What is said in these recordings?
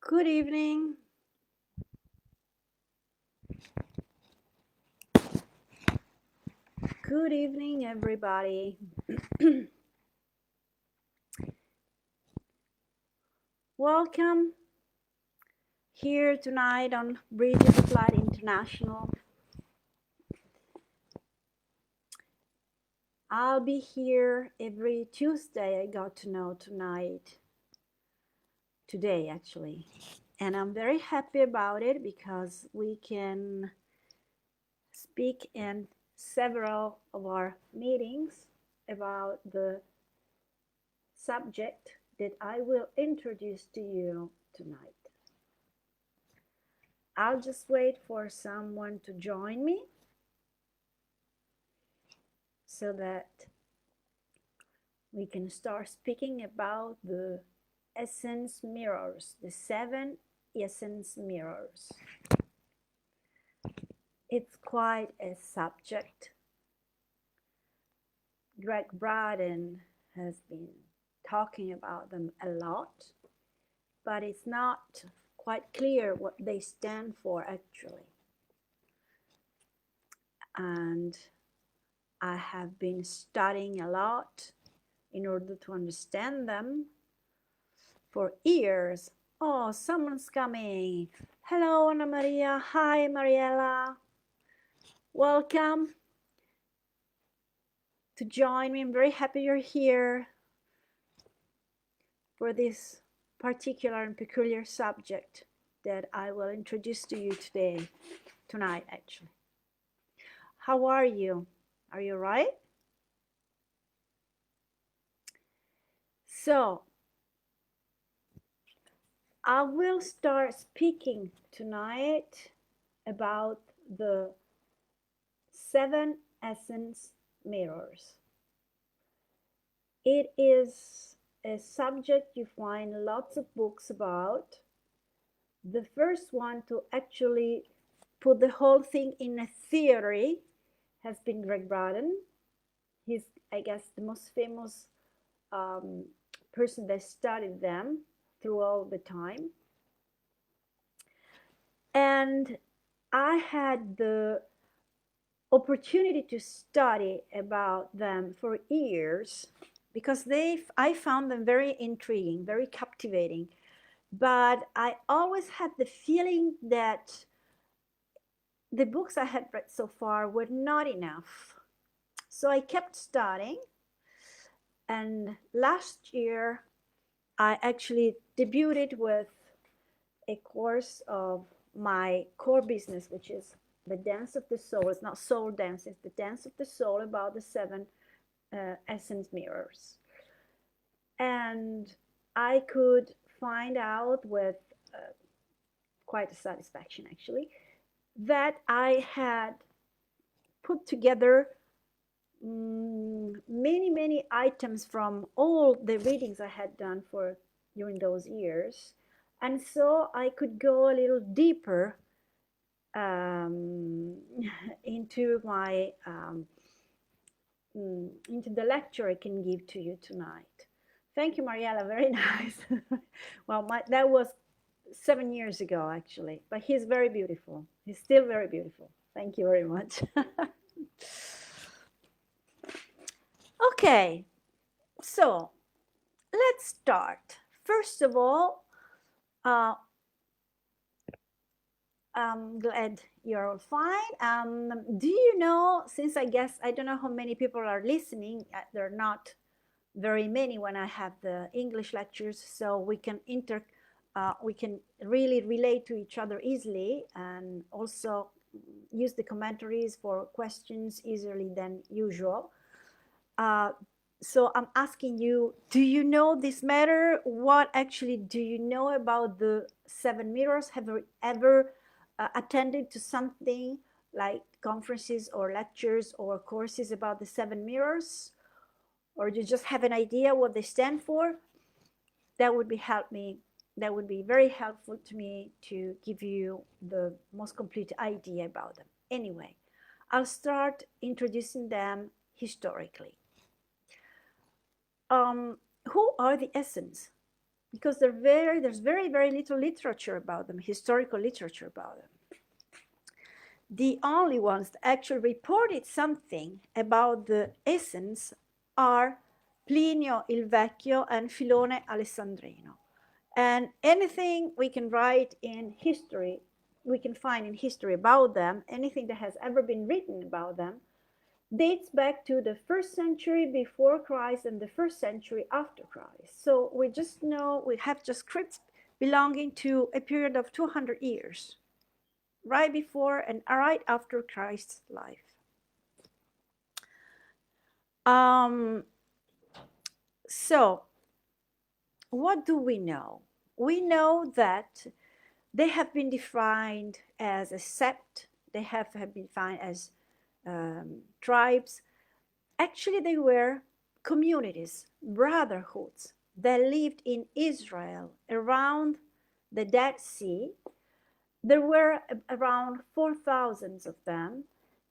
Good evening. Good evening, everybody. Welcome here tonight on Bridges of Light International. I'll be here every Tuesday. I got to know today actually. And I'm very happy about it because we can speak in several of our meetings about the subject that I will introduce to you tonight. I'll just wait for someone to join me so that we can start speaking about the essence mirrors, the 7 essence mirrors. It's quite a subject. Greg Braden has been talking about them a lot, but it's not quite clear what they stand for actually. And I have been studying a lot in order to understand them for years. Oh, someone's coming. Hello, Anna Maria. Hi, Mariella. Welcome to join me. I'm very happy you're here for this particular and peculiar subject that I will introduce to you tonight actually. How are you? Are you right? So, I will start speaking tonight about the 7 essence mirrors. It is a subject you find lots of books about. The first one to actually put the whole thing in a theory has been Greg Braden. He's, I guess, the most famous person that studied them through all the time. And I had the opportunity to study about them for years because I found them very intriguing, very captivating. But I always had the feeling that the books I had read so far were not enough. So I kept studying. And last year, I actually debuted with a course of my core business, which is the dance of the soul. It's not soul dance, it's the dance of the soul about the 7 essence mirrors. And I could find out with quite a satisfaction actually that I had put together many items from all the readings I had done during those years, and so I could go a little deeper into my into the lecture I can give to you tonight. Thank you, Mariella. Very nice. Well, that was 7 years ago actually, but he's very beautiful. He's still very beautiful. Thank you very much. Okay, so let's start. First of all, I'm glad you're all fine. Do you know, since I guess, I don't know how many people are listening, there are not very many when I have the English lectures, so we can really relate to each other easily and also use the commentaries for questions easily than usual. So I'm asking you, do you know this matter? What actually do you know about the 7 mirrors? Have you ever attended to something like conferences or lectures or courses about the 7 mirrors? Or you just have an idea what they stand for? That would be very helpful to me to give you the most complete idea about them. Anyway, I'll start introducing them historically. Who are the essence? because there's very, very little literature about them, historical literature about them. The only ones that actually reported something about the essence are Plinio il Vecchio and Filone Alessandrino. And anything we can write in history, we can find in history about them, anything that has ever been written about them, dates back to the 1st century before Christ and the 1st century after Christ. So we just know we have just scripts belonging to a period of 200 years, right before and right after Christ's life. So what do we know? We know that they have been defined as a sect. They have been defined as tribes. Actually, they were communities, brotherhoods that lived in Israel around the Dead Sea. There were around 4,000 of them.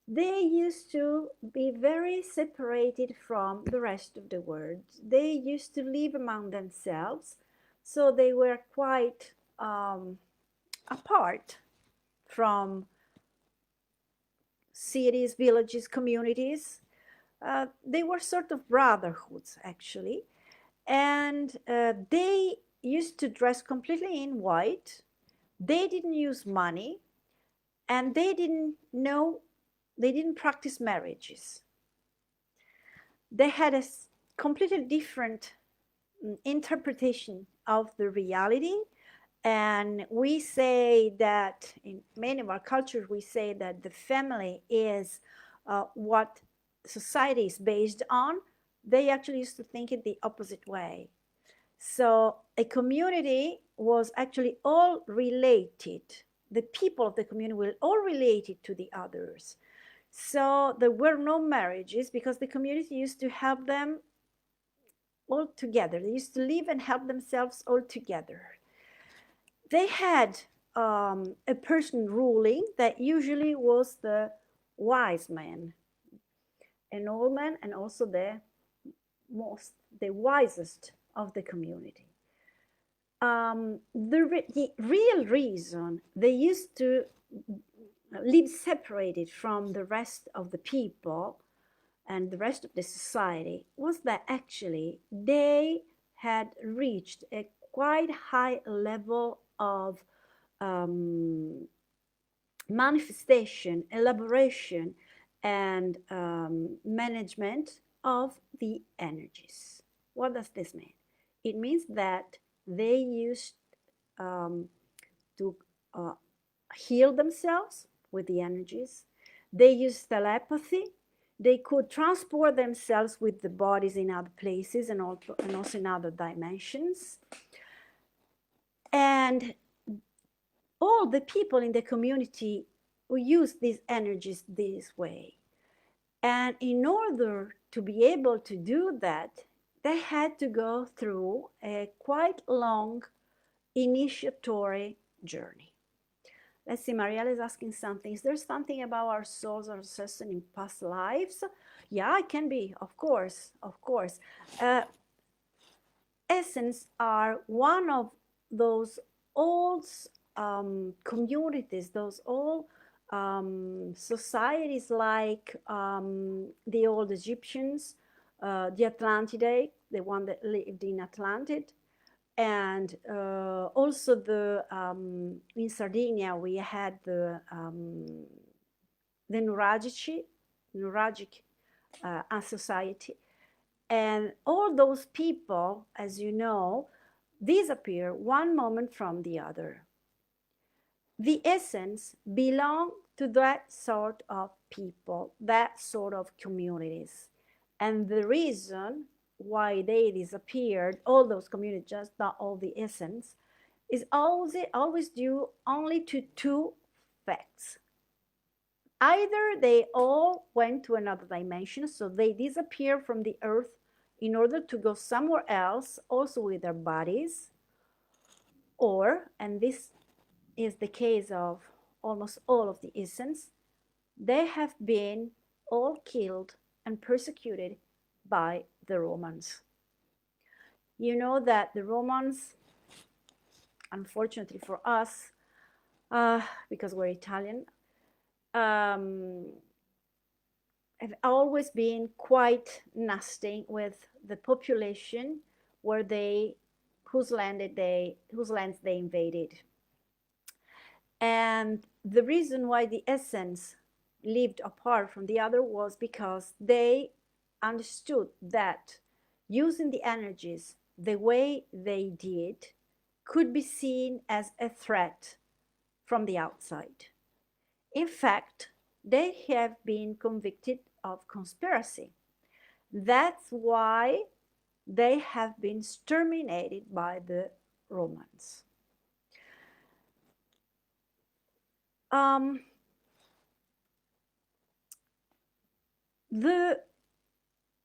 They used to be very separated from the rest of the world. They used to live among themselves, so they were quite apart from cities, villages, communities. They were sort of brotherhoods, actually. And they used to dress completely in white. They didn't use money, and they didn't practice marriages. They had a completely different interpretation of the reality. And we say that in many of our cultures, we say that the family is what society is based on. They actually used to think it the opposite way. So a community was actually all related. The people of the community were all related to the others. So there were no marriages because the community used to help them all together. They used to live and help themselves all together. They had a person ruling that usually was the wise man, an old man, and also the wisest of the community. The real reason they used to live separated from the rest of the people and the rest of the society was that actually they had reached a quite high level of manifestation, elaboration, and management of the energies. What does this mean? It means that they used to heal themselves with the energies. They used telepathy. They could transport themselves with the bodies in other places and also in other dimensions. And all the people in the community who use these energies this way. And in order to be able to do that, they had to go through a quite long initiatory journey. Let's see, Marielle is asking something. Is there something about our souls or ancestors in past lives? Yeah, it can be, of course, of course. Essence are one of those old communities, those old societies like the old Egyptians, the Atlantidae, the one that lived in Atlantid, and also in Sardinia we had the Nuragic society. And all those people, as you know, disappear one moment from the other. The essence belong to that sort of people, that sort of communities. And the reason why they disappeared, all those communities, just not all the essence, is always due only to two facts. Either they all went to another dimension, so they disappear from the earth in order to go somewhere else, also with their bodies, or, and this is the case of almost all of the essence, they have been all killed and persecuted by the Romans. You know that the Romans unfortunately for us, because we're Italian, have always been quite nasty with the population where whose lands they invaded. And the reason why the essence lived apart from the other was because they understood that using the energies the way they did could be seen as a threat from the outside. In fact, they have been convicted of conspiracy. That's why they have been exterminated by the Romans. The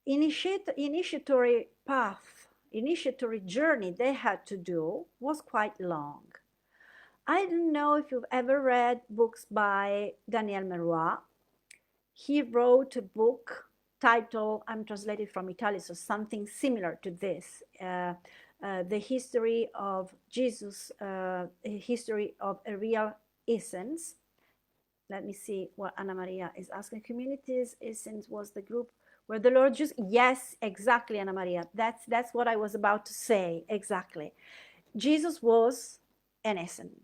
initiatory path, initiatory journey they had to do was quite long. I don't know if you've ever read books by Daniel Merois. He wrote a book titled, I'm translated from Italian, so something similar to this, The History of Jesus, a History of a Real Essence. Let me see what Anna Maria is asking. Communities Essence was the group where the Lord Jesus, yes, exactly, Anna Maria. That's what I was about to say, exactly. Jesus was an essence.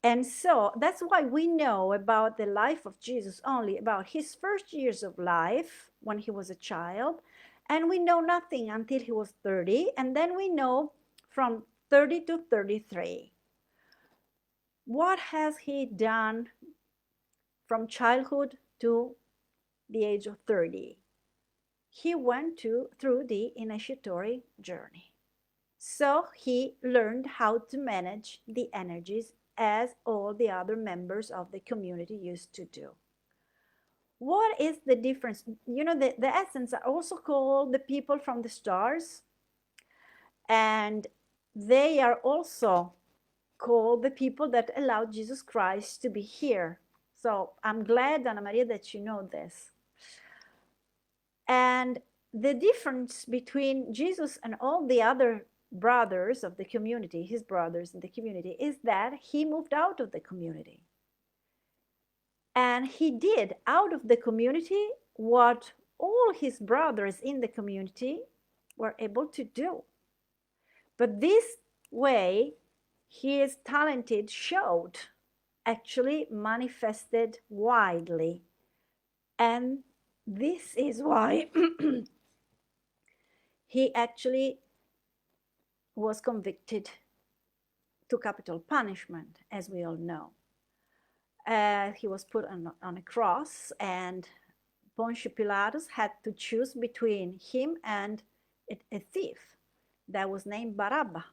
And so that's why we know about the life of Jesus only about his first years of life when he was a child. And we know nothing until he was 30. And then we know from 30 to 33. What has he done from childhood to the age of 30? He went through the initiatory journey. So he learned how to manage the energies as all the other members of the community used to do. What is the difference? You know, the essence are also called the people from the stars, and they are also called the people that allowed Jesus Christ to be here. So I'm glad, Anna Maria, that you know this. And the difference between Jesus and all the other brothers of the community, his brothers in the community, is that he moved out of the community. And he did out of the community what all his brothers in the community were able to do. But this way, his talented showed actually manifested widely. And this is why he actually was convicted to capital punishment, as we all know. He was put on a cross, and Pontius Pilatus had to choose between him and a thief that was named Barabbas.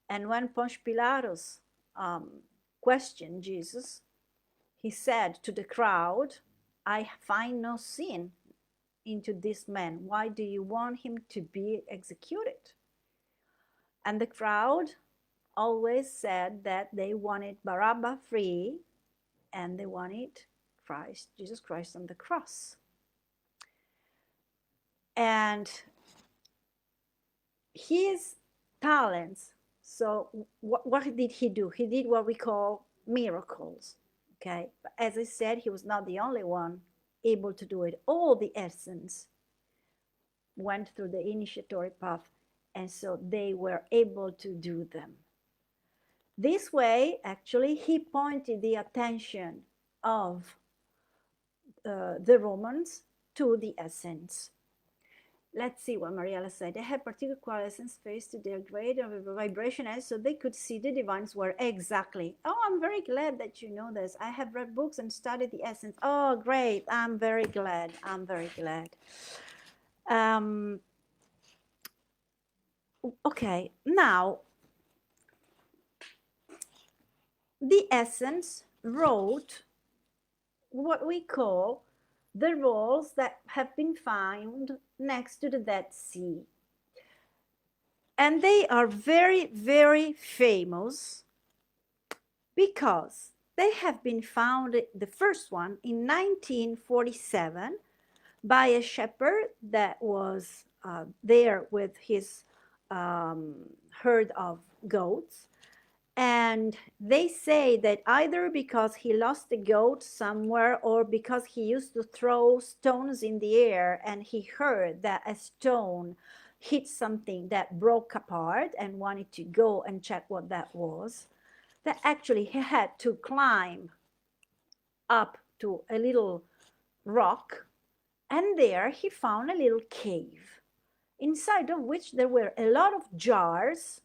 And when Pontius Pilatus questioned Jesus, he said to the crowd, I find no sin into this man. Why do you want him to be executed? And the crowd always said that they wanted Barabbas free and they wanted Jesus Christ on the cross. And his talents, so what did he do? He did what we call miracles, okay? But as I said, he was not the only one able to do it. All the essence went through the initiatory path, and so they were able to do them. This way, actually, he pointed the attention of the Romans to the essence. Let's see what Mariella said. They had particular qualities faced to their grade of vibration, and so they could see the divines were exactly. Oh, I'm very glad that you know this. I have read books and studied the essence. Oh, great. I'm very glad. I'm very glad. Okay, now the essence wrote what we call the rolls that have been found next to the Dead Sea. And they are very, very famous because they have been found, the first one in 1947 by a shepherd that was there with his herd of goats. And they say that either because he lost a goat somewhere or because he used to throw stones in the air and he heard that a stone hit something that broke apart and wanted to go and check what that was, that actually he had to climb up to a little rock, and there he found a little cave, inside of which there were a lot of jars.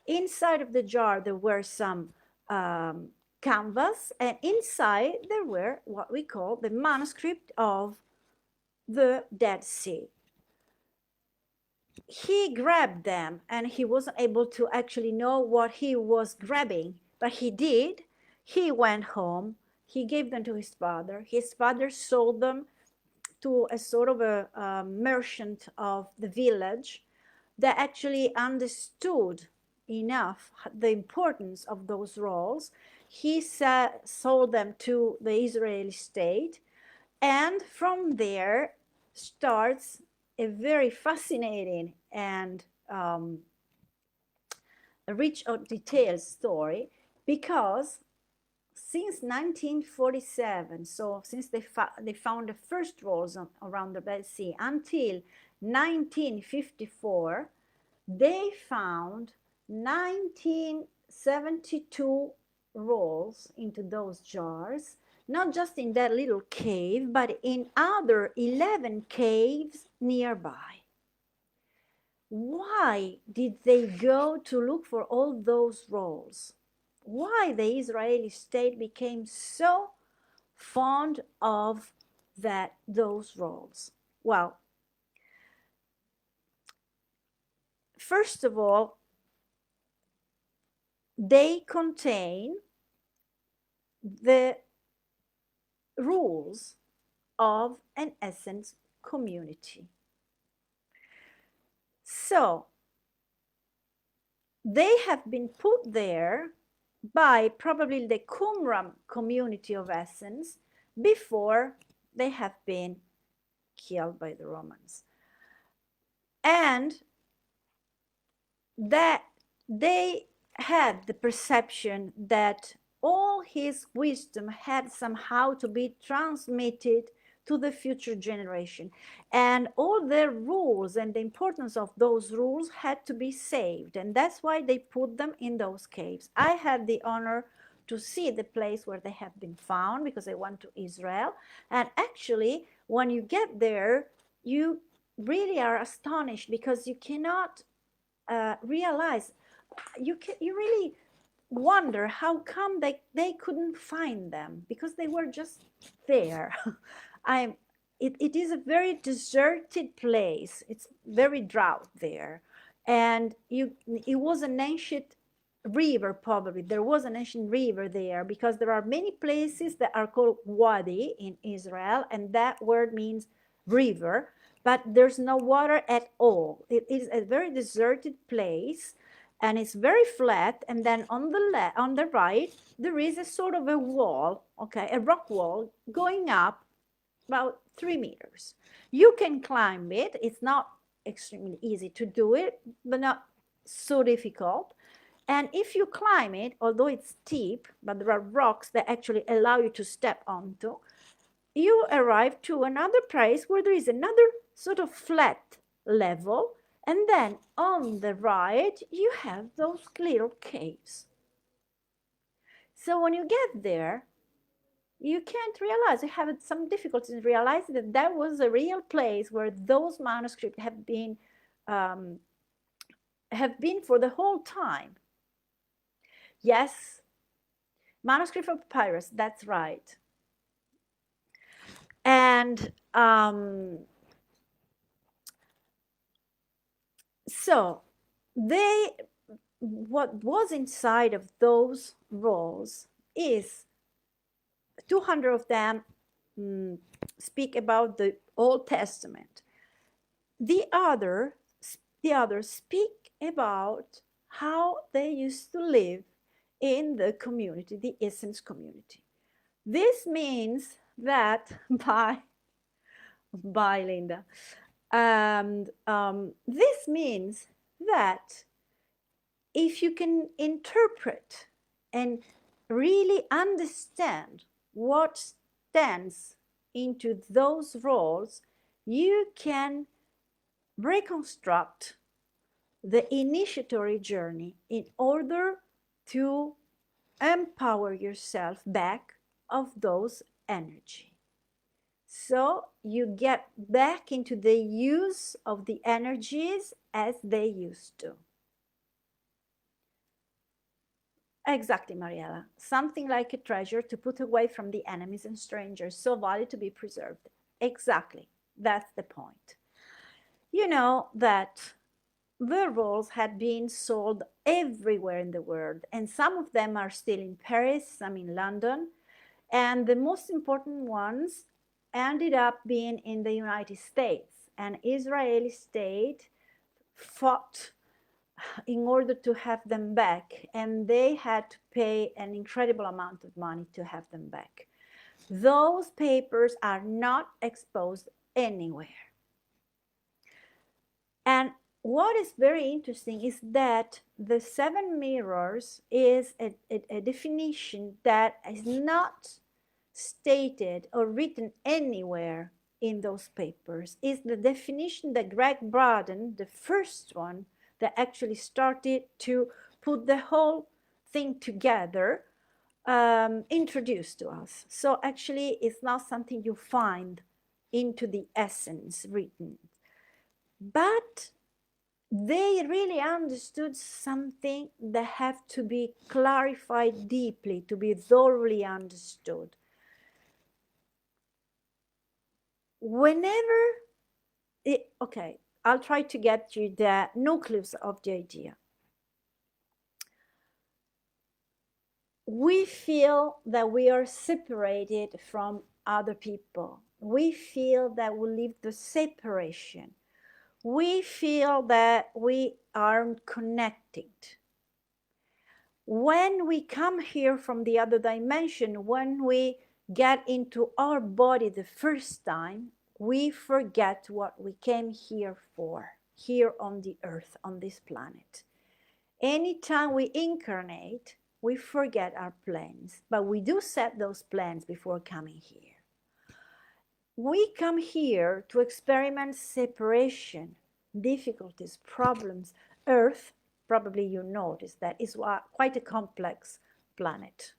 Inside of the jar there were some canvas, and inside there were what we call the manuscript of the Dead Sea. He grabbed them and he wasn't able to actually know what he was grabbing, but he did. He went home, he gave them to his father. His father sold them to a sort of a merchant of the village that actually understood enough the importance of those roles. He sold them to the Israeli state, and from there starts a very fascinating and rich of details story, because since 1947, so since they found the first rolls around the Red Sea, until 1954, they found 1972 rolls into those jars, not just in that little cave, but in other 11 caves nearby. Why did they go to look for all those rolls? Why the Israeli state became so fond of those rolls? Well, first of all, they contain the rules of an essence community. So they have been put there by probably the Qumran community of essence before they have been killed by the Romans. And that they had the perception that all his wisdom had somehow to be transmitted to the future generation, and all their rules and the importance of those rules had to be saved, and that's why they put them in those caves. I had the honor to see the place where they have been found because I went to Israel, and actually when you get there you really are astonished because you cannot realize, you really wonder how come they couldn't find them, because they were just there. It is a very deserted place. It's very drought there, and it was an ancient river. Probably there was an ancient river there, because there are many places that are called wadi in Israel, and that word means river, but there's no water at all. It is a very deserted place, and it's very flat, and then on the right there is a sort of a wall, okay, a rock wall going up about 3 meters. You can climb it. It's not extremely easy to do it, but not so difficult. And if you climb it, although it's steep, but there are rocks that actually allow you to step onto, you arrive to another place where there is another sort of flat level, and then on the right you have those little caves. So when you get there, you can't realize, you have some difficulty in realizing that that was a real place where those manuscripts have been for the whole time. Yes, manuscript of papyrus, that's right. And so what was inside of those rolls is 200 of them speak about the Old Testament. The others speak about how they used to live in the community, the Essence community. This means that by Linda. And this means that if you can interpret and really understand what stands into those roles, you can reconstruct the initiatory journey in order to empower yourself back of those energy. So you get back into the use of the energies as they used to. Exactly, Mariella. Something like a treasure to put away from the enemies and strangers, so valued to be preserved. Exactly. That's the point. You know that the rolls had been sold everywhere in the world, and some of them are still in Paris, some in London, and the most important ones ended up being in the United States. An Israeli state fought in order to have them back, and they had to pay an incredible amount of money to have them back. Those papers are not exposed anywhere. And what is very interesting is that the seven mirrors is a definition that is not stated or written anywhere in those papers. Is the definition that Greg Braden, the first one that actually started to put the whole thing together, introduced to us. So actually it's not something you find into the essence written. But they really understood something that have to be clarified deeply, to be thoroughly understood. Whenever, okay, I'll try to get you the nucleus of the idea. We feel that we are separated from other people. We feel that we live the separation. We feel that we aren't connected. When we come here from the other dimension, when we get into our body the first time, we forget what we came here for, here on the earth, on this planet. Anytime we incarnate, we forget our plans, but we do set those plans before coming here. We come here to experiment separation, difficulties, problems. Earth, probably you notice that is quite a complex planet.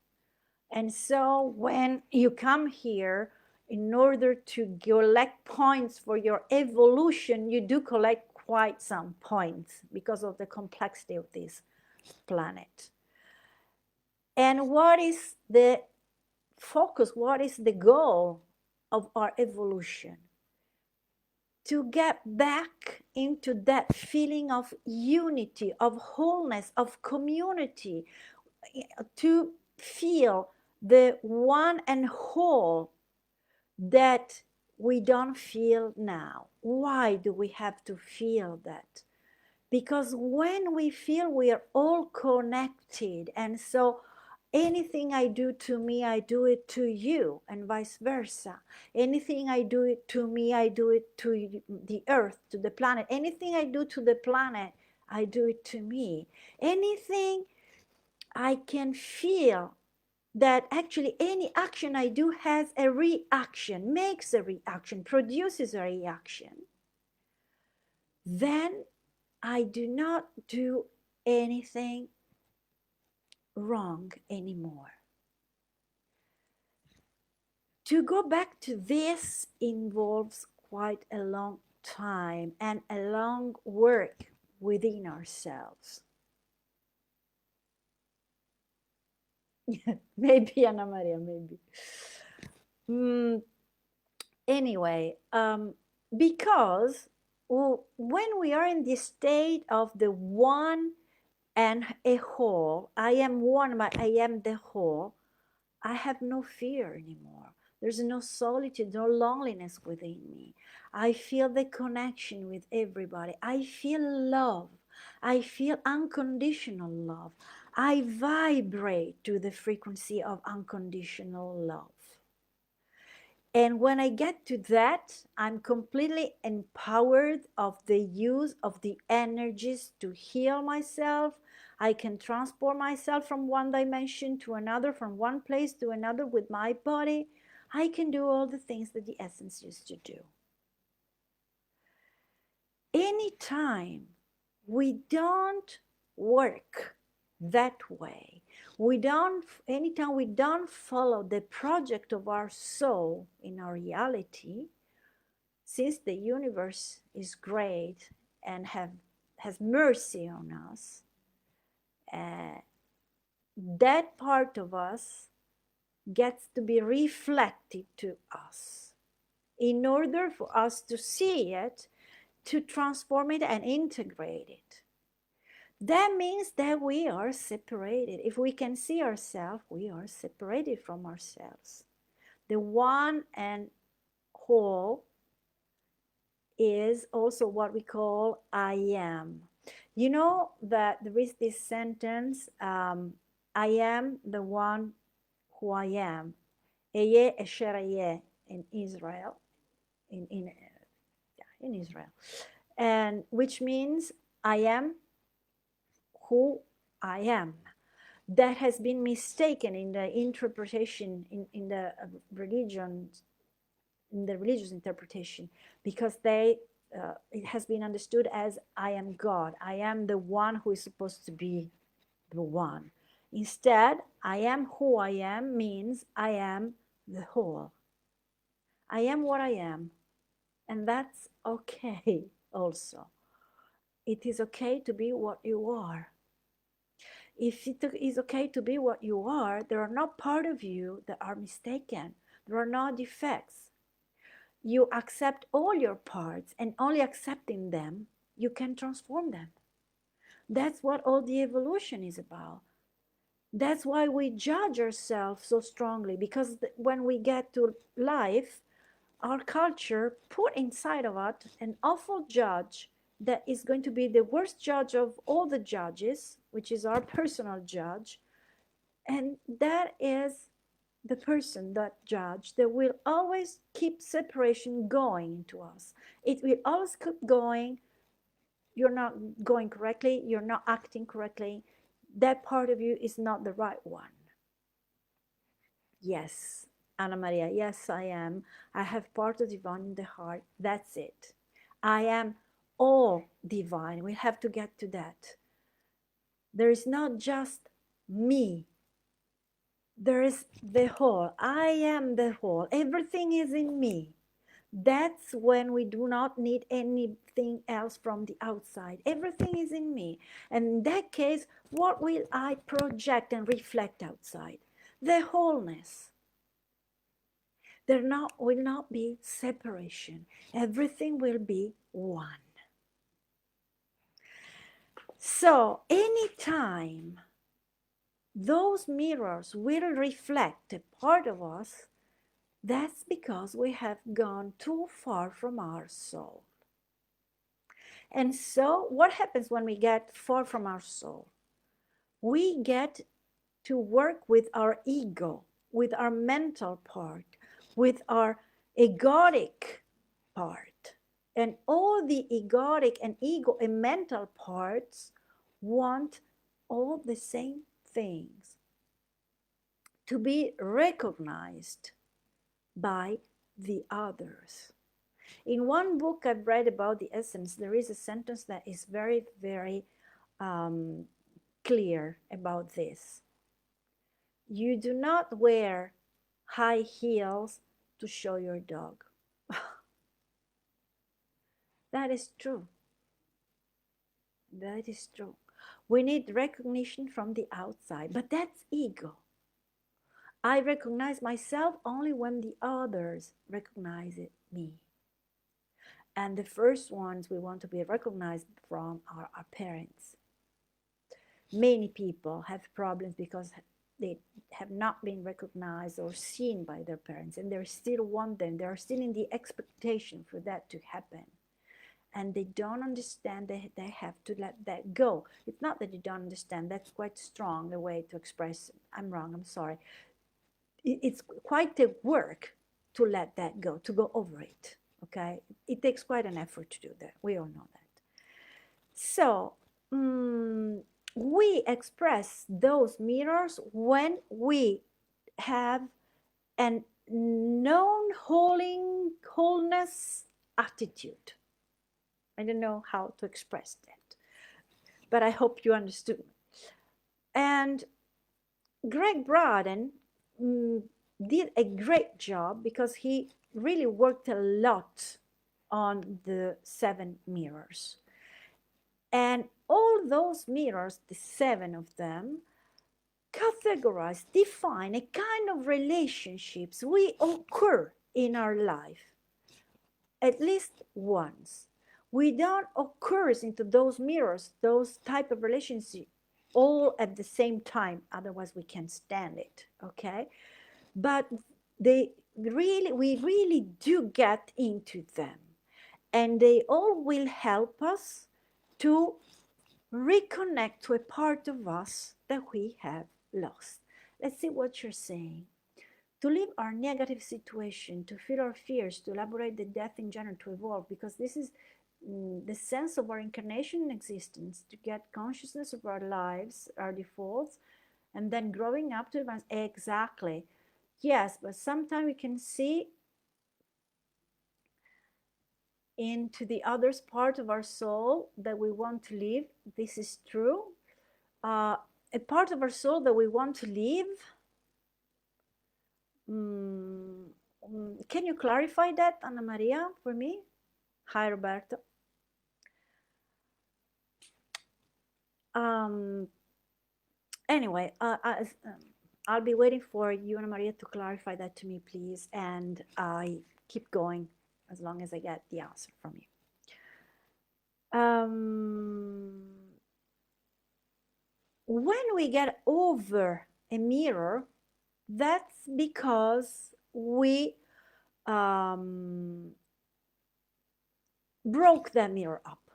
And so when you come here, in order to collect points for your evolution, you do collect quite some points because of the complexity of this planet. And what is the focus? What is the goal of our evolution? To get back into that feeling of unity, of wholeness, of community, to feel the one and whole that we don't feel now. Why do we have to feel that? Because when we feel we are all connected, and so anything I do to me, I do it to you, and vice versa. Anything I do it to me, I do it to the earth, to the planet. Anything I do to the planet, I do it to me. Anything I can feel that actually any action I do has a reaction, makes a reaction, produces a reaction, then I do not do anything wrong anymore. To go back to this involves quite a long time and a long work within ourselves. Maybe, Anna Maria, maybe. Anyway, because when we are in the state of the one and a whole, I am one, but I am the whole, I have no fear anymore. There's no solitude, no loneliness within me. I feel the connection with everybody. I feel love. I feel unconditional love. I vibrate to the frequency of unconditional love. And when I get to that, I'm completely empowered of the use of the energies to heal myself. I can transport myself from one dimension to another, from one place to another with my body. I can do all the things that the essence used to do. Anytime we don't work that way, anytime we don't follow the project of our soul in our reality, since the universe is great and has mercy on us, that part of us gets to be reflected to us in order for us to see it, to transform it and integrate it. That means that we are separated. If we can see ourselves, we are separated from ourselves. The one and whole is also what we call I am. You know that there is this sentence, I am the one who I am. Eye Esher Eye in Israel, in Israel, and which means I am who I am. That has been mistaken in the interpretation in the religion, in the religious interpretation, because it has been understood as I am God. I am the one who is supposed to be the one. Instead, I am who I am means I am the whole. I am what I am, and that's okay also. It is okay to be what you are. If it is okay to be what you are, there are no part of you that are mistaken. There are no defects. You accept all your parts, and only accepting them, you can transform them. That's what all the evolution is about. That's why we judge ourselves so strongly, because when we get to life, our culture put inside of us an awful judge that is going to be the worst judge of all the judges, which is our personal judge. And that is the person, that judge, that will always keep separation going into us. It will always keep going. You're not going correctly. You're not acting correctly. That part of you is not the right one. Yes, Anna Maria, yes, I am. I have part of divine in the heart. That's it. I am all divine. We have to get to that. There is not just me. There is the whole. I am the whole. Everything is in me. That's when we do not need anything else from the outside. Everything is in me. And in that case, what will I project and reflect outside? The wholeness. There will not be separation. Everything will be one. So anytime those mirrors will reflect a part of us, that's because we have gone too far from our soul. And so what happens when we get far from our soul? We get to work with our ego, with our mental part, with our egotic part. And all the egotic and ego and mental parts want all the same things: to be recognized by the others. In one book I've read about the essence, there is a sentence that is very, very clear about this. You do not wear high heels to show your dog. That is true. That is true. We need recognition from the outside, but that's ego. I recognize myself only when the others recognize me. And the first ones we want to be recognized from are our parents. Many people have problems because they have not been recognized or seen by their parents, and they still want them. They are still in the expectation for that to happen. And they don't understand that they have to let that go. It's not that you don't understand. That's quite strong, the way to express, I'm wrong, I'm sorry. It's quite a work to let that go, to go over it, okay? It takes quite an effort to do that. We all know that. So, we express those mirrors when we have an known wholeness attitude. I don't know how to express that, but I hope you understood. And Greg Braden did a great job because he really worked a lot on the 7 mirrors. And all those mirrors, the 7 of them, categorize, define a kind of relationships we occur in our life at least once. We don't occur into those mirrors, those type of relationships all at the same time, otherwise we can't stand it, okay? But we really do get into them, and they all will help us to reconnect to a part of us that we have lost. Let's see what you're saying. To live our negative situation, to feel our fears, to elaborate the death in general, to evolve, because this is the sense of our incarnation and existence, to get consciousness of our lives, our defaults, and then growing up to advance. Exactly. Yes, but sometimes we can see into the other part of our soul that we want to live. This is true. A part of our soul that we want to live. Can you clarify that, Anna Maria, for me? Hi, Roberto. Anyway, I'll be waiting for you, Anna Maria, to clarify that to me, please. And I keep going as long as I get the answer from you. When we get over a mirror, that's because we broke that mirror up.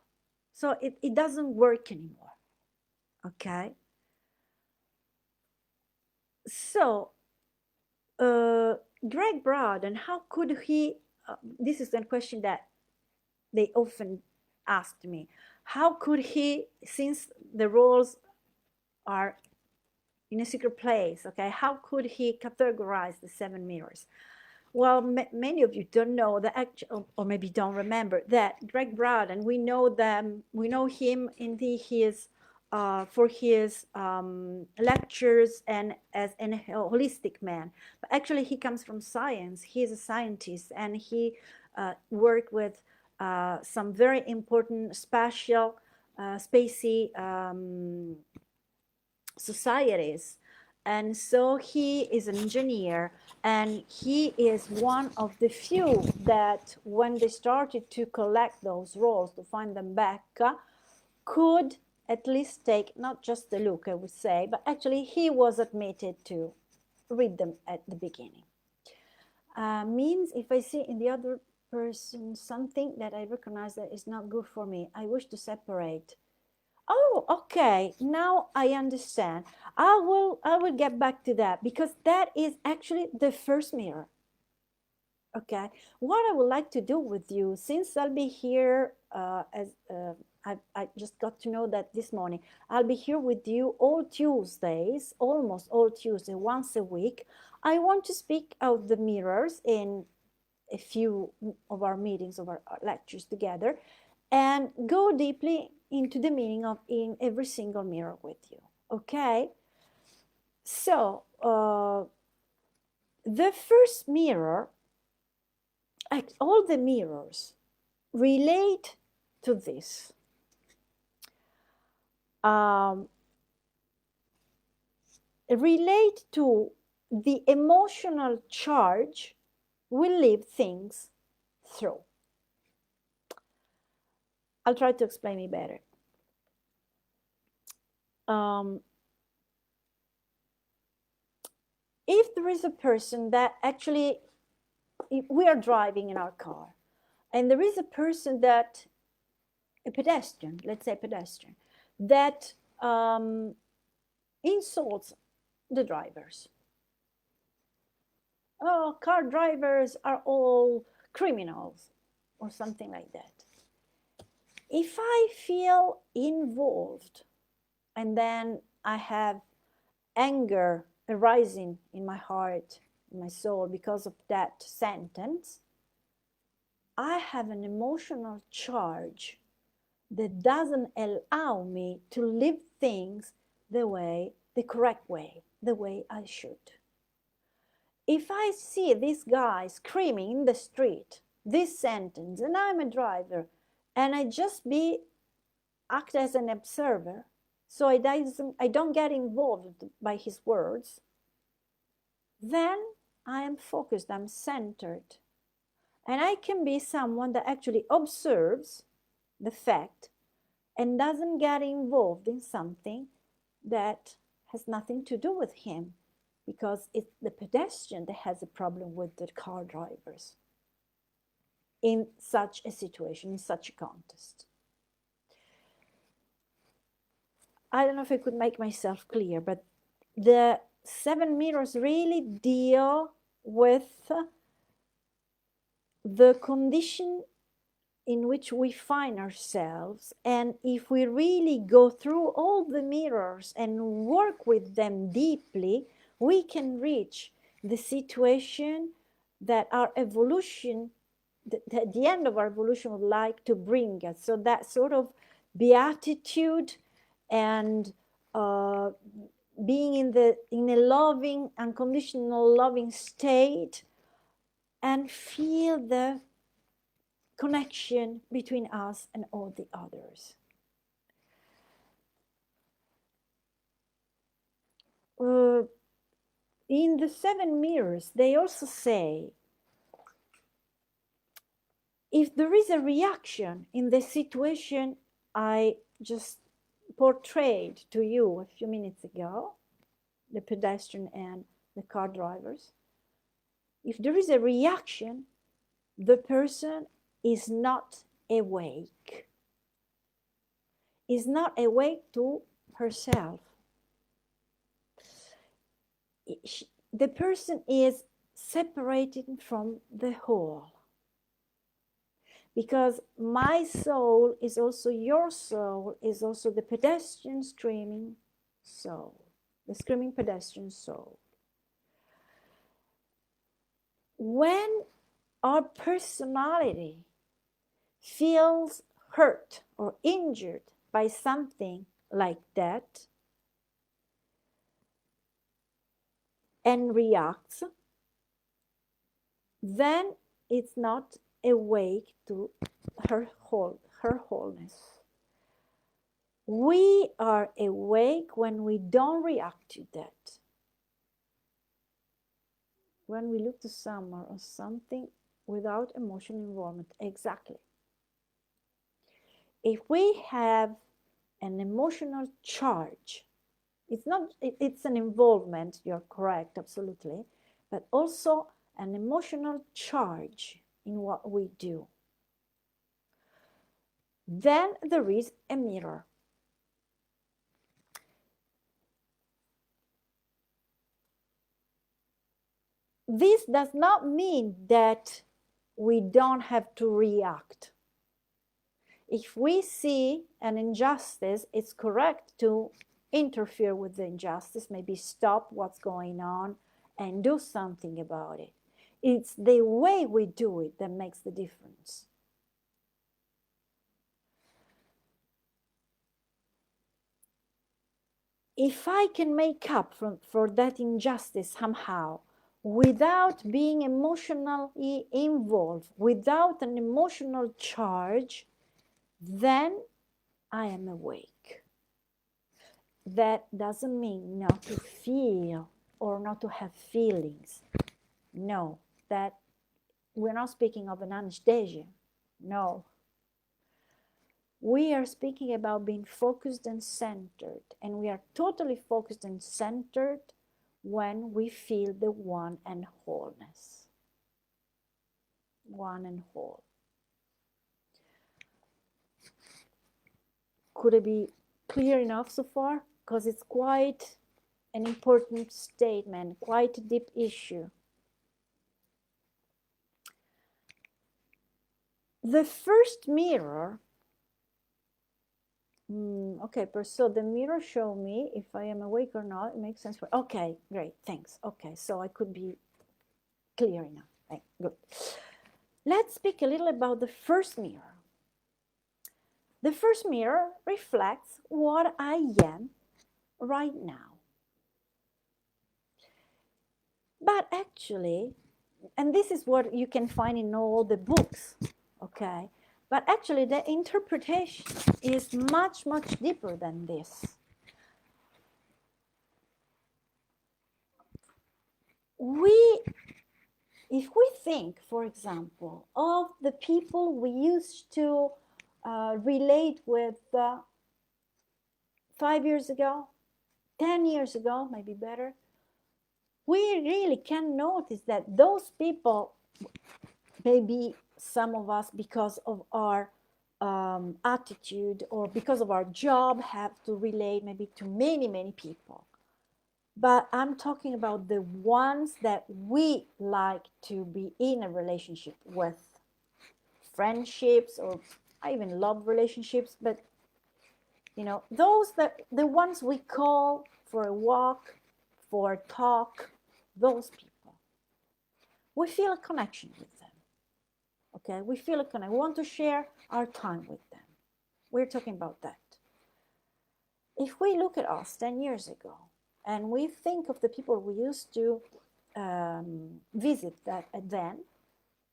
So it doesn't work anymore, okay? So Greg Braden, how could he, this is a question that they often asked me, how could he, since the roles are in a secret place, okay, how could he categorize the 7 mirrors? Well, many of you don't know that, or maybe don't remember that Greg Braden, we know him in his for his lectures and as a holistic man. But actually, he comes from science. He's a scientist, and he worked with some very important spatial, spacey societies. And so he is an engineer, and he is one of the few that, when they started to collect those rolls to find them back, could at least take not just a look, I would say, but actually he was admitted to read them at the beginning. Means if I see in the other person something that I recognize that is not good for me, I wish to separate. Oh, okay, now I understand. I will get back to that, because that is actually the first mirror. Okay, what I would like to do with you, since I'll be here I just got to know that this morning, I'll be here with you all Tuesdays, almost all Tuesdays, once a week. I want to speak of the mirrors in a few of our meetings, of our lectures together, and go deeply into the meaning of in every single mirror with you, okay? So, the first mirror, all the mirrors relate to this. Relate to the emotional charge we live things through. I'll try to explain it better. If there is a person that actually, if we are driving in our car, and there is a person that, a pedestrian, let's say pedestrian, that insults the drivers. Oh, car drivers are all criminals, or something like that. If I feel involved, and then I have anger arising in my heart, in my soul, because of that sentence, I have an emotional charge that doesn't allow me to live things the correct way, the way I should. If I see this guy screaming in the street this sentence, and I'm a driver, and I just act as an observer, so I don't get involved by his words, then I am focused, I'm centered. And I can be someone that actually observes the fact and doesn't get involved in something that has nothing to do with him, because it's the pedestrian that has a problem with the car drivers in such a situation, in such a context. I don't know if I could make myself clear, but the 7 mirrors really deal with the condition in which we find ourselves, and if we really go through all the mirrors and work with them deeply, we can reach the situation that our evolution, that the end of our evolution would like to bring us. So that sort of beatitude and being in a loving, unconditional loving state, and feel the connection between us and all the others. In the 7 mirrors, they also say, if there is a reaction in the situation I just portrayed to you a few minutes ago, the pedestrian and the car drivers, if there is a reaction, the person is not awake, is not awake to herself. The person is separated from the whole, because my soul is also your soul, is also the pedestrian screaming soul, the screaming pedestrian soul. When our personality feels hurt or injured by something like that and reacts, then it's not awake to her wholeness. We are awake when we don't react to that. When we look to someone or something without emotional involvement. Exactly. If we have an emotional charge, it's an involvement, you're correct, absolutely, but also an emotional charge in what we do, then there is a mirror. This does not mean that we don't have to react. If we see an injustice, it's correct to interfere with the injustice, maybe stop what's going on and do something about it. It's the way we do it that makes the difference. If I can make up for that injustice somehow, without being emotionally involved, without an emotional charge, then I am awake. That doesn't mean not to feel or not to have feelings. No, that we're not speaking of an anesthesia. No. We are speaking about being focused and centered, and we are totally focused and centered when we feel the one and wholeness. One and whole. Could it be clear enough so far? Because it's quite an important statement, quite a deep issue. The first mirror Okay, so the mirror show me if I am awake or not. It makes sense for, okay, great, thanks. Okay, so I could be clear enough. Right, good. Let's speak a little about the first mirror. The first mirror reflects what I am right now. But actually, and this is what you can find in all the books, okay? But actually, the interpretation is much, much deeper than this. If we think, for example, of the people we used to relate with 5 years ago, 10 years ago, maybe better, we really can notice that those people, maybe some of us, because of our attitude or because of our job, have to relate maybe to many, many people. But I'm talking about the ones that we like to be in a relationship with, friendships, or I even love relationships, but you know, those that the ones we call for a walk, for a talk, those people, we feel a connection with them. Okay, we feel a connection. We want to share our time with them. We're talking about that. If we look at us 10 years ago and we think of the people we used to visit that then,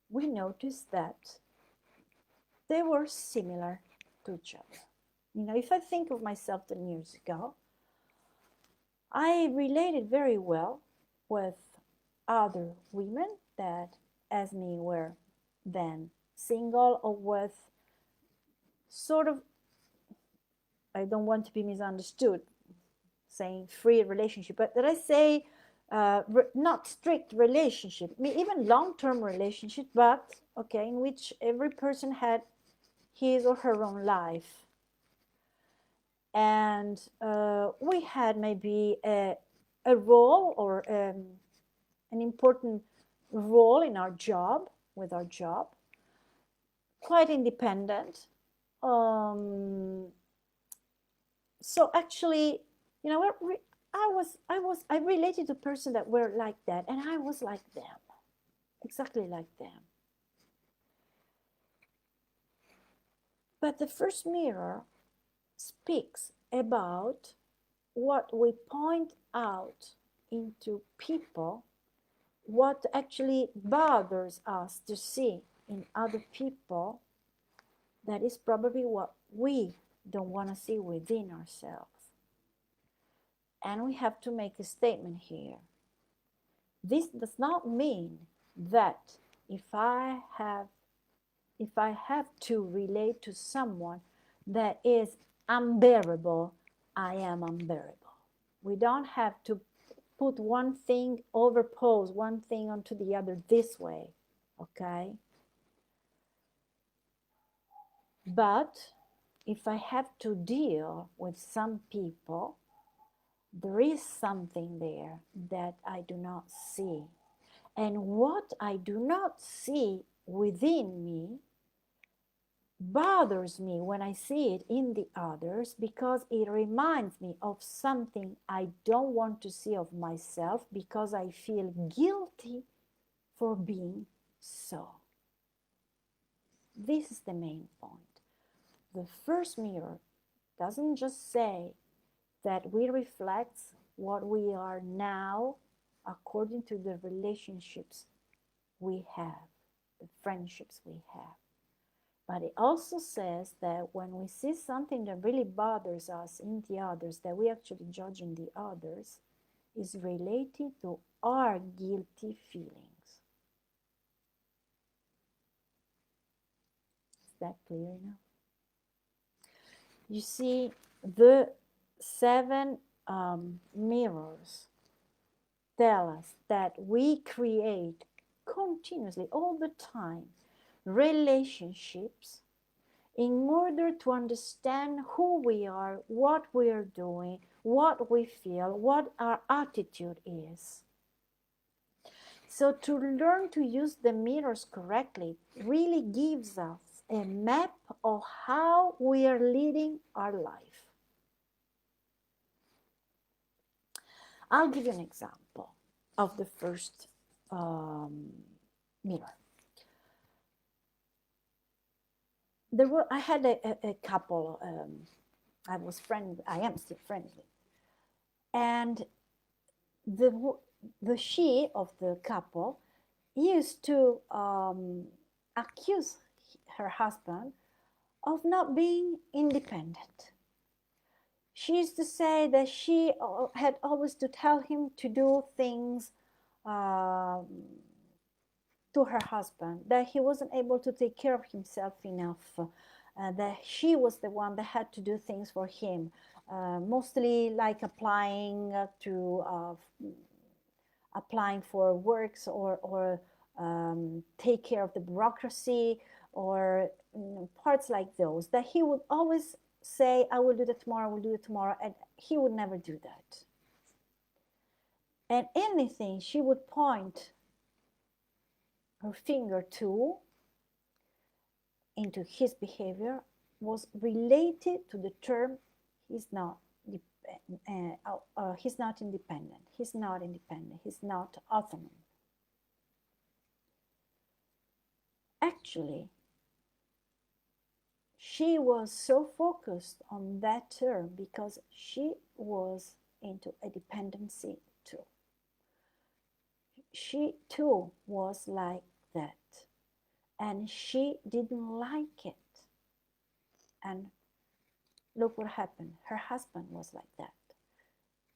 we notice that they were similar to each other. You know, if I think of myself 10 years ago, I related very well with other women that, as me, were then single, or with sort of, I don't want to be misunderstood saying free relationship, but that I say not strict relationship, even long-term relationship, but okay, in which every person had his or her own life. And we had maybe a role, or an important role in our job, with our job, quite independent. So actually, you know, I related to person that were like that, and I was like them, exactly like them. But the first mirror speaks about what we point out into people, what actually bothers us to see in other people. That is probably what we don't want to see within ourselves. And we have to make a statement here. This does not mean that if I have to relate to someone that is unbearable, I am unbearable. We don't have to put one thing, overpose one thing onto the other this way, okay? But if I have to deal with some people, there is something there that I do not see. And what I do not see within me bothers me when I see it in the others, because it reminds me of something I don't want to see of myself, because I feel guilty for being so. This is the main point. The first mirror doesn't just say that we reflect what we are now according to the relationships we have, the friendships we have. But it also says that when we see something that really bothers us in the others, that we actually judge in the others, is related to our guilty feelings. Is that clear enough? You see, the 7 mirrors tell us that we create continuously, all the time, relationships in order to understand who we are, what we are doing, what we feel, what our attitude is. So to learn to use the mirrors correctly really gives us a map of how we are leading our life. I'll give you an example of the first mirror. I had a couple. I am still friends with, and the she of the couple used to accuse her husband of not being independent. She used to say that she had always to tell him to do things to her husband, that he wasn't able to take care of himself enough, that she was the one that had to do things for him, mostly like applying for works or take care of the bureaucracy or parts like those, that he would always say, I will do that tomorrow, I will do it tomorrow, and he would never do that. And anything she would point her finger to into his behavior was related to the term he's not independent, he's not autonomous. Actually, she was so focused on that term because she was into a dependency too. She too was like that, and she didn't like it. And look what happened. Her husband was like that.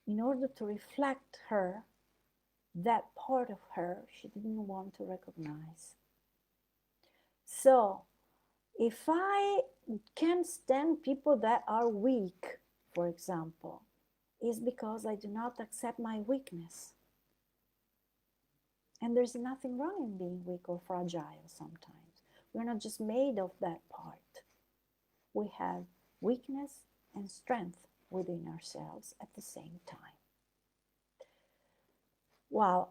In order to reflect her, that part of her, she didn't want to recognize. So if I can't stand people that are weak, for example, is because I do not accept my weakness. And there's nothing wrong in being weak or fragile sometimes. We're not just made of that part. We have weakness and strength within ourselves at the same time. Wow.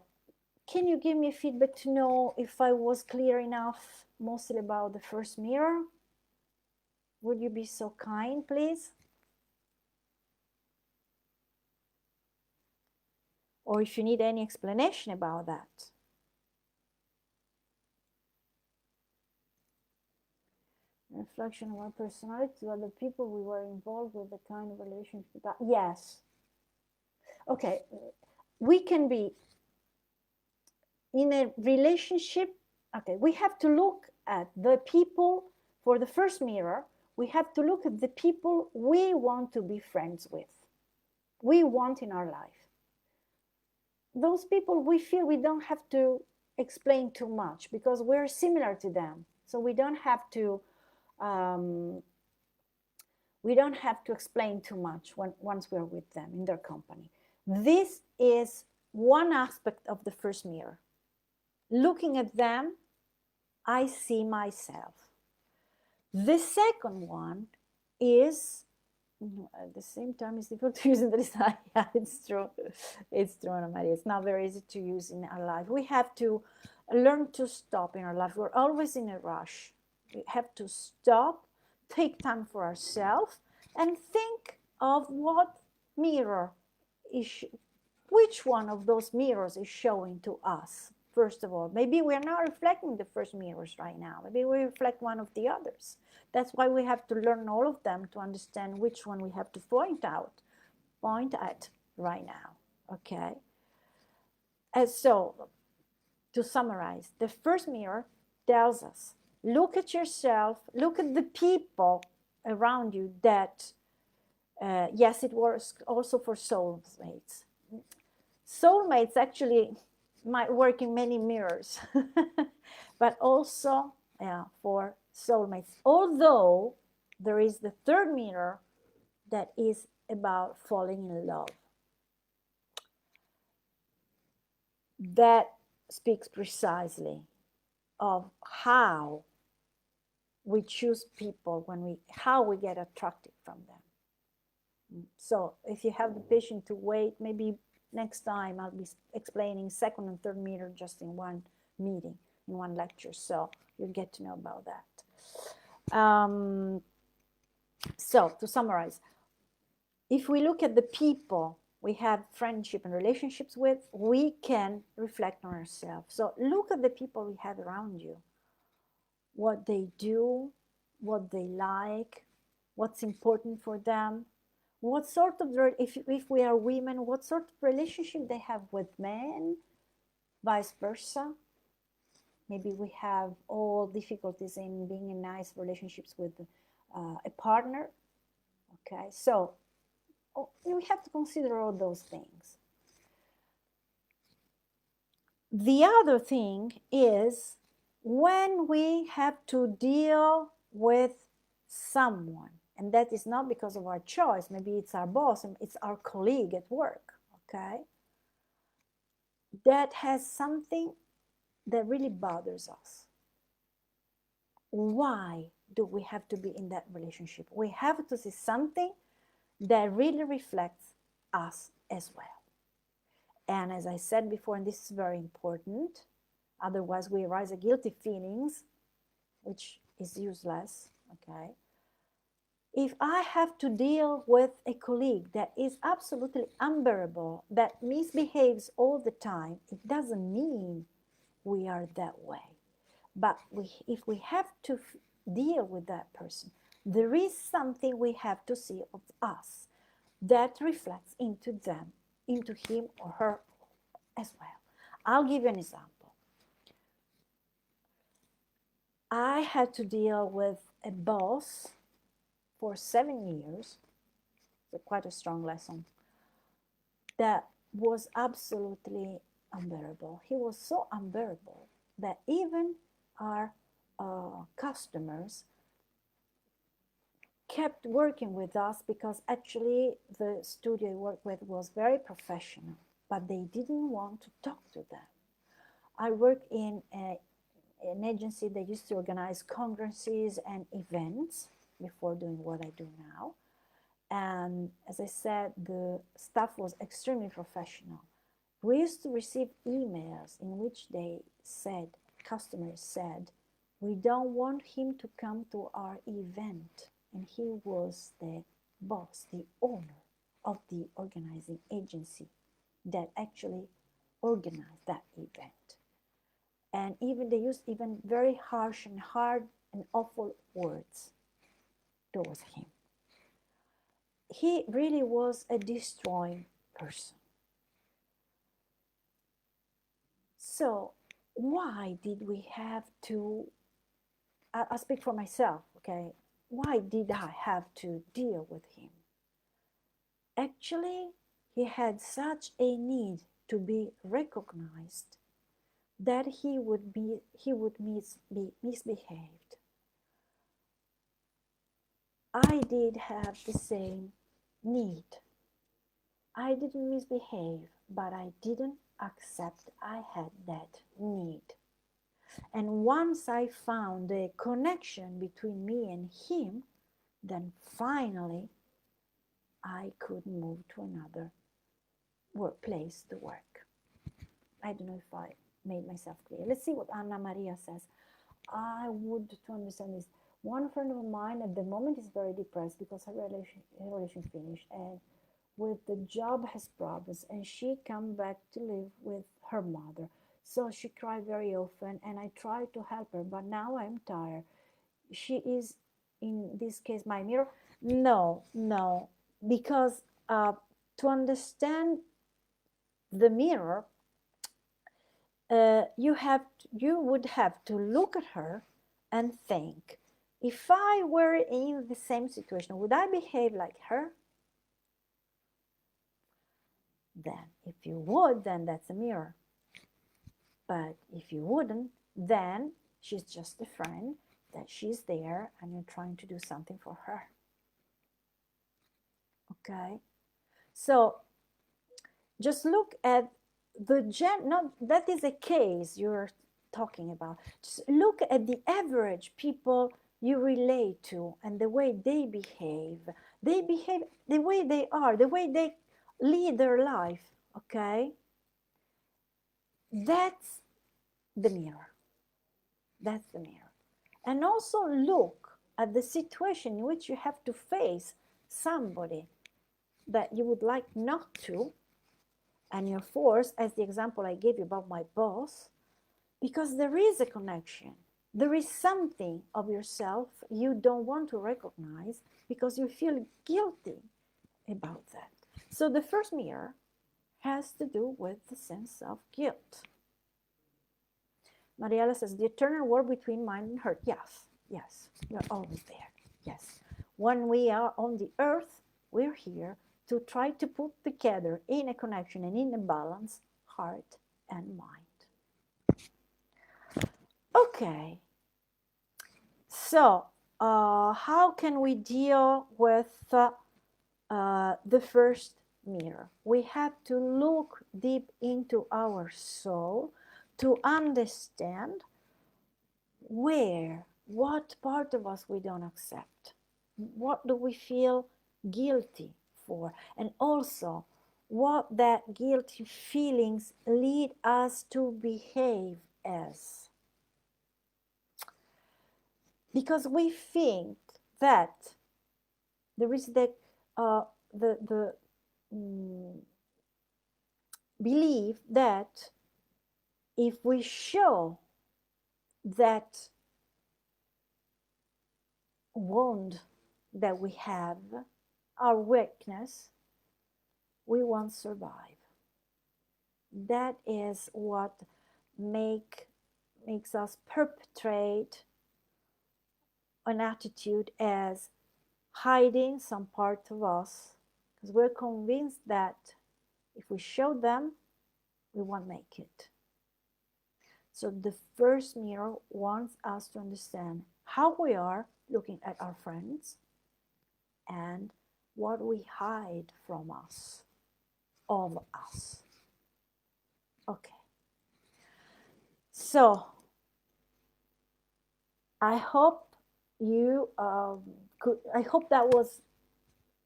Can you give me feedback to know if I was clear enough, mostly about the first mirror? Would you be so kind, please? Or if you need any explanation about that. Reflection of our personality to other people we were involved with, the kind of relationship that, yes. Okay, we can be in a relationship. Okay, we have to look at the people. For the first mirror, we have to look at the people we want to be friends with, we want in our life. Those people we feel we don't have to explain too much because we're similar to them. So we don't have to explain too much once we're with them in their company. This is one aspect of the first mirror. Looking at them, I see myself. The second one is, at the same time, it's difficult to use in the design. Yeah, it's true. It's true, Anna Maria. It's not very easy to use in our life. We have to learn to stop in our life. We're always in a rush. We have to stop, take time for ourselves, and think of what mirror is, which one of those mirrors is showing to us. First of all, maybe we're not reflecting the first mirrors right now. Maybe we reflect one of the others. That's why we have to learn all of them to understand which one we have to point at right now, okay? And so, to summarize, the first mirror tells us, look at yourself, look at the people around you that, yes, it works also for soulmates. Soulmates actually might work in many mirrors, but also for soulmates. Although there is the third mirror that is about falling in love. That speaks precisely of how we choose people, how we get attracted from them. So if you have the patience to wait, maybe next time I'll be explaining second and third mirror just in one meeting, in one lecture, so you'll get to know about that. So to summarize, if we look at the people we have friendship and relationships with, we can reflect on ourselves. So look at the people we have around you, what they do, what they like, what's important for them, what sort of, if we are women, what sort of relationship they have with men, vice versa. Maybe we have all difficulties in being in nice relationships with a partner. Okay, so we have to consider all those things. The other thing is when we have to deal with someone, and that is not because of our choice, maybe it's our boss, and it's our colleague at work, okay, that has something that really bothers us. Why do we have to be in that relationship? We have to see something that really reflects us as well. And as I said before, and this is very important, otherwise we arise a guilty feelings, which is useless, okay? If I have to deal with a colleague that is absolutely unbearable, that misbehaves all the time, it doesn't mean we are that way. But if we have to deal with that person, there is something we have to see of us that reflects into them, into him or her as well. I'll give you an example. I had to deal with a boss for 7 years, so quite a strong lesson, that was absolutely unbearable. He was so unbearable that even our customers kept working with us because actually the studio I worked with was very professional, but they didn't want to talk to them. I worked in an agency that used to organize congresses and events before doing what I do now. And as I said, the staff was extremely professional. We used to receive emails in which they said, customers said, we don't want him to come to our event. And he was the boss, the owner of the organizing agency that actually organized that event. And even they used even very harsh and hard and awful words towards him. He really was a destroying person. So why did we have to, I'll speak for myself, okay? Why did I have to deal with him? Actually, he had such a need to be recognized that he would be misbehaved. I did have the same need. I didn't misbehave, but I didn't accept I had that need. And once I found the connection between me and him, then finally I could move to another workplace to work. I don't know if I made myself clear. Let's see what Anna Maria says. I would, to understand this, one friend of mine at the moment is very depressed because her relation finished, and with the job has problems, and she come back to live with her mother. So she cried very often, and I tried to help her, but now I'm tired. She is, in this case, my mirror. No, because to understand the mirror, you would have to look at her and think, if I were in the same situation, would I behave like her? Then if you would, then that's a mirror. But if you wouldn't, then she's just a friend, that she's there and you're trying to do something for her. Okay? So just look at that is a case you're talking about. Just look at the average people you relate to and the way they behave. They behave the way they are, the way they lead their life, okay? That's the mirror. That's the mirror. And also look at the situation in which you have to face somebody that you would like not to, and you're forced, as the example I gave you about my boss, because there is a connection. There is something of yourself you don't want to recognize because you feel guilty about that. So the first mirror has to do with the sense of guilt. Mariela says, the eternal war between mind and heart. Yes, yes, you're always there. Yes. When we are on the earth, we're here to try to put together in a connection and in a balance, heart and mind. Okay. So, how can we deal with the first mirror? We have to look deep into our soul to understand what part of us we don't accept. What do we feel guilty for? And also, what that guilty feelings lead us to behave as. Because we think that there is the belief that if we show that wound that we have, our weakness, we won't survive. That is what makes us perpetrate an attitude as hiding some part of us, because we're convinced that if we show them, we won't make it. So the first mirror wants us to understand how we are looking at our friends and what we hide from us, of us. Okay. So I hope you I hope that was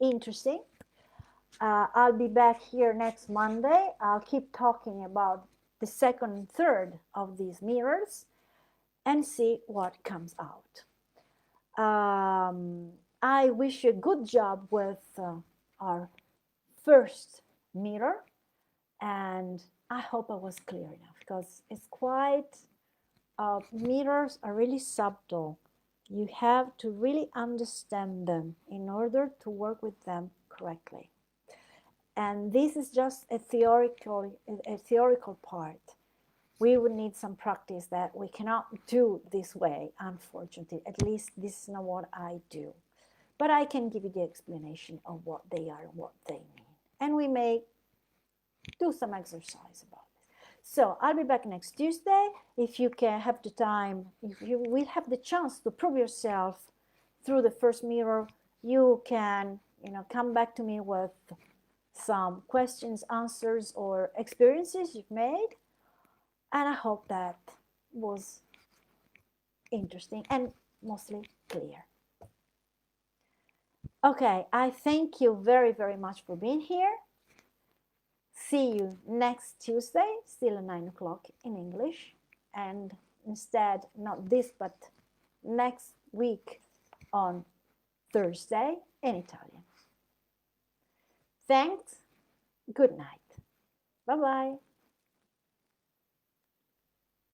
interesting. I'll be back here next Monday. I'll keep talking about the second and third of these mirrors and see what comes out. I wish you a good job with our first mirror, and I hope I was clear enough, because it's quite, mirrors are really subtle. You have to really understand them in order to work with them correctly. And this is just a theoretical part. We would need some practice that we cannot do this way, unfortunately. At least this is not what I do. But I can give you the explanation of what they are and what they mean. And we may do some exercise about it. So I'll be back next Tuesday. If you can have the time, if you will have the chance to prove yourself through the first mirror, you can, come back to me with some questions, answers, or experiences you've made. And I hope that was interesting and mostly clear. Okay, I thank you very, very much for being here. See you next Tuesday, still at 9 o'clock in English. And instead, not this, but next week on Thursday in Italian. Thanks. Good night. Bye-bye.